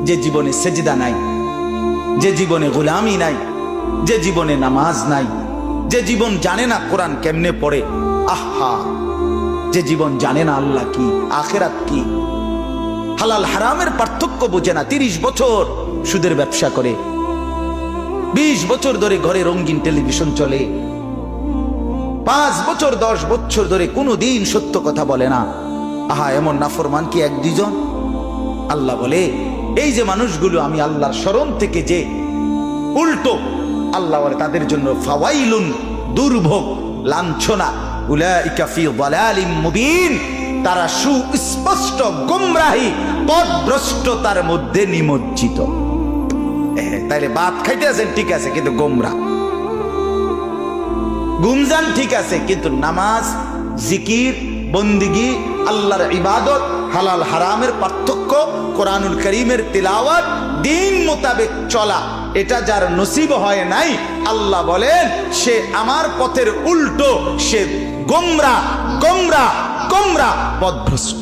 যে জীবনে সেজদা নাই, যে জীবনে গোলামি নাই, যে জীবনে নামাজ নাই, যে জীবন জানে না কোরআন কেমনে পড়ে, আহা, যে জীবন জানে না আল্লাহ কি, আখিরাত কি, হালাল হারামের পার্থক্য বোঝে না। 30 বছর সুদের ব্যবসা করে, 20 বছর ধরে ঘরে রঙিন টেলিভিশন চলে, 5 বছর 10 বছর ধরে কোনোদিন সত্য কথা বলে না। আহা, এমন নাফরমান কি 1-2 জন? আল্লাহ বলে, এই যে মানুষগুলো আমি আল্লাহর স্মরণ থেকে যে উল্টো, আল্লাহ বলে তাদের জন্য ফাওয়াইলুন, দুর্ভোগ, লাঞ্ছনা, উলাইকা ফি যালালিম মুবিন, তারা সুস্পষ্ট গোমরাহি পথভ্রষ্টতার মধ্যে নিমজ্জিত। তাইলে ভাত খাইতে আছেন ঠিক আছে, কিন্তু গোমরা, গুমজান ঠিক আছে, কিন্তু নামাজ, জিকির, বন্দিগি, আল্লাহর ইবাদত, হালাল হারামের পার্থক্য, কোরআনুল কারীমের তিলাওয়াত, দিন মোতাবেক চলা, এটা যার নসিব হয় নাই, আল্লাহ বলেন সে আমার পথের উল্টো, সে গোমরা গোমরা গোমরা পথভ্রষ্ট।